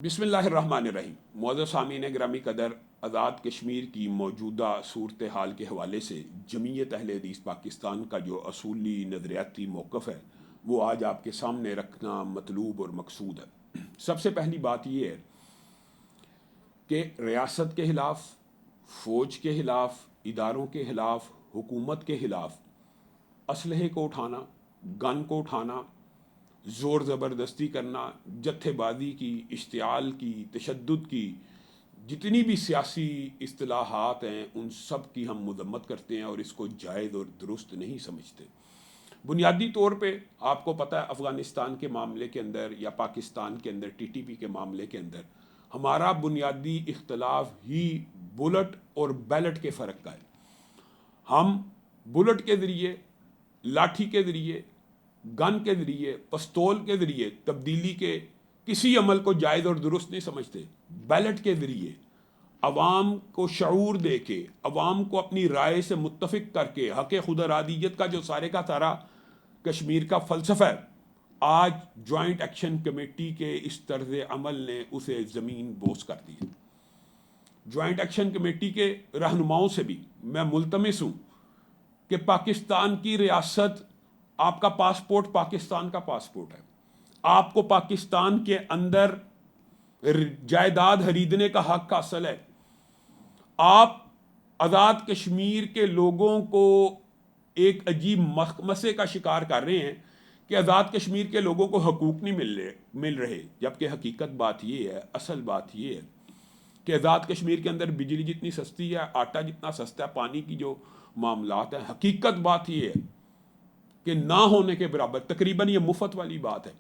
بسم اللہ الرحمن الرحیم۔ معزز سامعین گرامی قدر، آزاد کشمیر کی موجودہ صورتحال کے حوالے سے جمعیت اہل حدیث پاکستان کا جو اصولی نظریاتی موقف ہے وہ آج آپ کے سامنے رکھنا مطلوب اور مقصود ہے۔ سب سے پہلی بات یہ ہے کہ ریاست کے خلاف، فوج کے خلاف، اداروں کے خلاف، حکومت کے خلاف اسلحے کو اٹھانا، گن کو اٹھانا، زور زبردستی کرنا، جتھے بازی کی، اشتعال کی، تشدد کی، جتنی بھی سیاسی اصطلاحات ہیں ان سب کی ہم مذمت کرتے ہیں اور اس کو جائز اور درست نہیں سمجھتے۔ بنیادی طور پہ آپ کو پتہ ہے افغانستان کے معاملے کے اندر یا پاکستان کے اندر TTP کے معاملے کے اندر ہمارا بنیادی اختلاف ہی بلٹ اور بیلٹ کے فرق کا ہے۔ ہم بلٹ کے ذریعے، لاٹھی کے ذریعے، گن کے ذریعے، پستول کے ذریعے تبدیلی کے کسی عمل کو جائز اور درست نہیں سمجھتے۔ بیلٹ کے ذریعے عوام کو شعور دے کے، عوام کو اپنی رائے سے متفق کر کے، حق خود ارادیت کا جو سارے کا سارا کشمیر کا فلسفہ ہے، آج جوائنٹ ایکشن کمیٹی کے اس طرز عمل نے اسے زمین بوس کر دی ہے۔ جوائنٹ ایکشن کمیٹی کے رہنماؤں سے بھی میں ملتمس ہوں کہ پاکستان کی ریاست، آپ کا پاسپورٹ پاکستان کا پاسپورٹ ہے، آپ کو پاکستان کے اندر جائیداد خریدنے کا حق حاصل ہے۔ آپ آزاد کشمیر کے لوگوں کو ایک عجیب مخمسے کا شکار کر رہے ہیں کہ آزاد کشمیر کے لوگوں کو حقوق نہیں مل رہے، جبکہ حقیقت بات یہ ہے، اصل بات یہ ہے کہ آزاد کشمیر کے اندر بجلی جتنی سستی ہے، آٹا جتنا سستا ہے، پانی کی جو معاملات ہیں، حقیقت بات یہ ہے کہ نہ ہونے کے برابر، تقریباً یہ مفت والی بات ہے۔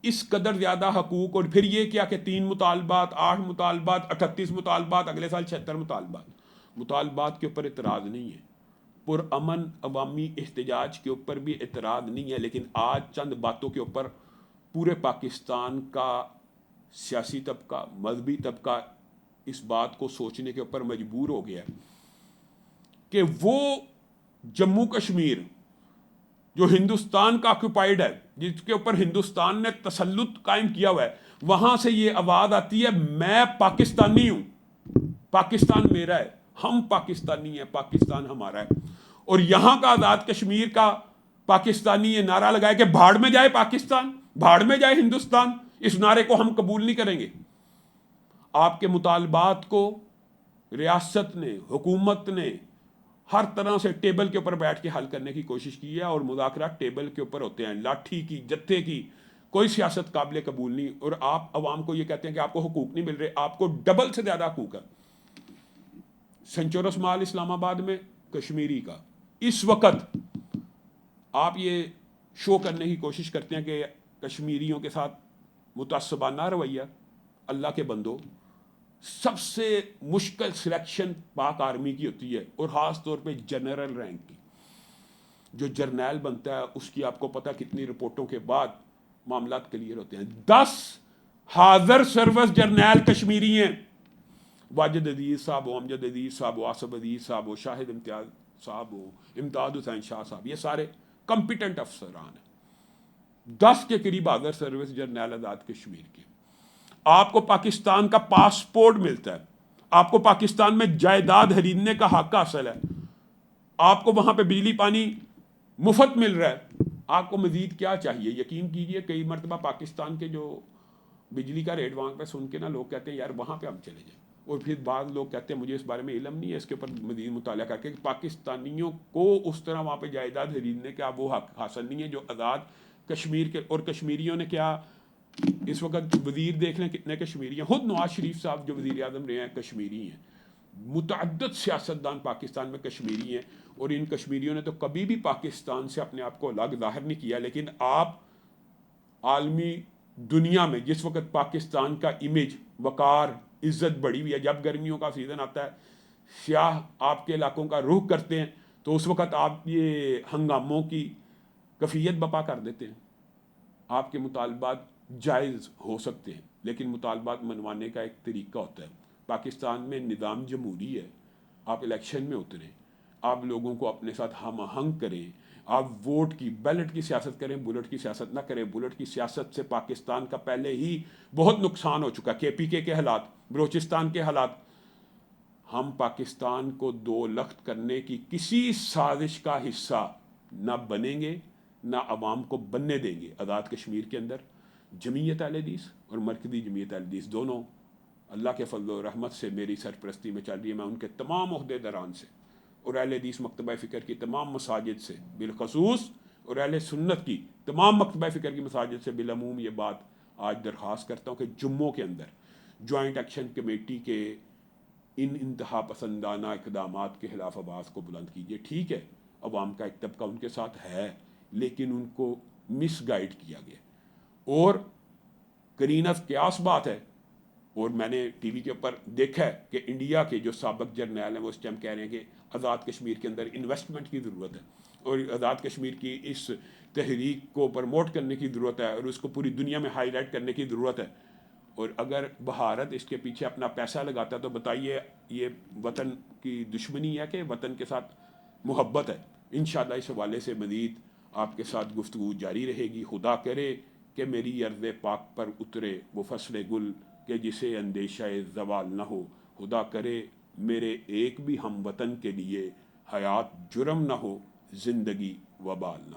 اس قدر زیادہ حقوق، اور پھر یہ کیا کہ 3 مطالبات، 8 مطالبات، 38 مطالبات، اگلے سال 76 مطالبات کے اوپر اعتراض نہیں ہے، پرامن عوامی احتجاج کے اوپر بھی اعتراض نہیں ہے، لیکن آج چند باتوں کے اوپر پورے پاکستان کا سیاسی طبقہ، مذہبی طبقہ اس بات کو سوچنے کے اوپر مجبور ہو گیا ہے کہ وہ جموں کشمیر جو ہندوستان کا آکوپائیڈ ہے، جس کے اوپر ہندوستان نے تسلط قائم کیا ہوا ہے، وہاں سے یہ آواز آتی ہے میں پاکستانی ہوں، پاکستان میرا ہے، ہم پاکستانی ہیں، پاکستان ہمارا ہے۔ اور یہاں کا آزاد کشمیر کا پاکستانی یہ نعرہ لگائے کہ بھاڑ میں جائے پاکستان، بھاڑ میں جائے ہندوستان، اس نعرے کو ہم قبول نہیں کریں گے۔ آپ کے مطالبات کو ریاست نے، حکومت نے ہر طرح سے ٹیبل کے اوپر بیٹھ کے حل کرنے کی کوشش کی ہے، اور مذاکرات ٹیبل کے اوپر ہوتے ہیں، لاٹھی کی، جتھے کی کوئی سیاست قابل قبول نہیں۔ اور آپ عوام کو یہ کہتے ہیں کہ آپ کو حقوق نہیں مل رہے، آپ کو ڈبل سے زیادہ حقوق ہے۔ سنچورس مال اسلام آباد میں کشمیری کا اس وقت آپ یہ شو کرنے کی کوشش کرتے ہیں کہ کشمیریوں کے ساتھ متعصبانہ رویہ۔ اللہ کے بندو، سب سے مشکل سلیکشن پاک آرمی کی ہوتی ہے، اور خاص طور پہ جنرل رینک کی۔ جو جرنیل بنتا ہے اس کی آپ کو پتہ کتنی رپورٹوں کے بعد معاملات کلیئر ہوتے ہیں۔ 10 حاضر سروس جرنیل کشمیری ہیں، واجد عزیز صاحب ہو، امجد عزیز صاحب ہو، آصف عزیز صاحب ہو، شاہد امتیاز صاحب ہو، امداد حسین شاہ صاحب، یہ سارے کمپیٹنٹ افسران ہیں۔ 10 کے قریب حاضر سروس جرنیل آزاد کشمیر کے۔ آپ کو پاکستان کا پاسپورٹ ملتا ہے، آپ کو پاکستان میں جائیداد خریدنے کا حق حاصل ہے، آپ کو وہاں پہ بجلی پانی مفت مل رہا ہے، آپ کو مزید کیا چاہیے؟ یقین کیجئے کئی مرتبہ پاکستان کے جو بجلی کا ریٹ وہاں پہ سن کے نا لوگ کہتے ہیں یار وہاں پہ ہم چلے جائیں، اور پھر بعض لوگ کہتے ہیں مجھے اس بارے میں علم نہیں ہے، اس کے اوپر مزید مطالعہ کر کے کہ پاکستانیوں کو اس طرح وہاں پہ جائیداد خریدنے کا وہ حق حاصل نہیں ہے جو آزاد کشمیر کے۔ اور کشمیریوں نے کیا، اس وقت وزیر دیکھ لیں کتنے کشمیری ہیں، خود نواز شریف صاحب جو وزیر اعظم رہے ہیں کشمیری ہیں، متعدد سیاستدان پاکستان میں کشمیری ہیں، اور ان کشمیریوں نے تو کبھی بھی پاکستان سے اپنے آپ کو الگ ظاہر نہیں کیا۔ لیکن آپ عالمی دنیا میں جس وقت پاکستان کا امیج، وقار، عزت بڑھی ہوئی ہے، جب گرمیوں کا سیزن آتا ہے سیاح آپ کے علاقوں کا رخ کرتے ہیں تو اس وقت آپ یہ ہنگاموں کی کیفیت بپا کر دیتے ہیں۔ آپ کے مطالبات جائز ہو سکتے ہیں، لیکن مطالبات منوانے کا ایک طریقہ ہوتا ہے۔ پاکستان میں نظام جمہوری ہے، آپ الیکشن میں اتریں، آپ لوگوں کو اپنے ساتھ ہم آہنگ کریں، آپ ووٹ کی بیلٹ کی سیاست کریں، بلٹ کی سیاست نہ کریں. بلٹ کی سیاست سے پاکستان کا پہلے ہی بہت نقصان ہو چکا. KPK کے حالات، بلوچستان کے حالات. ہم پاکستان کو دو لخت کرنے کی کسی سازش کا حصہ نہ بنیں گے، نہ عوام کو بننے دیں گے. آزاد کشمیر کے اندر جمعیت اہل حدیث اور مرکزی جمعیت اہل حدیث دونوں اللہ کے فضل و رحمت سے میری سرپرستی میں چل رہی ہے. میں ان کے تمام عہدیداران سے اور اہل حدیث مکتبہ فکر کی تمام مساجد سے بالخصوص، اور اہل سنت کی تمام مکتبہ فکر کی مساجد سے بالعموم یہ بات آج درخواست کرتا ہوں کہ جمعوں کے اندر جوائنٹ ایکشن کمیٹی کے ان انتہا پسندانہ اقدامات کے خلاف آواز کو بلند کیجیے. ٹھیک ہے، عوام کا ایک طبقہ ان کے ساتھ ہے، لیکن ان کو مس گائیڈ کیا گیا. اور کرینہ قیاس بات ہے، اور میں نے ٹی وی کے اوپر دیکھا ہے کہ انڈیا کے جو سابق جرنیل ہیں وہ اس ٹائم کہہ رہے ہیں کہ آزاد کشمیر کے اندر انویسٹمنٹ کی ضرورت ہے اور آزاد کشمیر کی اس تحریک کو پروموٹ کرنے کی ضرورت ہے اور اس کو پوری دنیا میں ہائی لائٹ کرنے کی ضرورت ہے. اور اگر بھارت اس کے پیچھے اپنا پیسہ لگاتا ہے تو بتائیے یہ وطن کی دشمنی ہے کہ وطن کے ساتھ محبت ہے. انشاءاللہ اس حوالے سے مزید آپ کے ساتھ گفتگو جاری رہے گی. خدا کرے کہ میری ارض پاک پر اترے وہ فصل گل کہ جسے اندیشہ زوال نہ ہو. خدا کرے میرے ایک بھی ہم وطن کے لیے حیات جرم نہ ہو، زندگی وبال نہ ہو.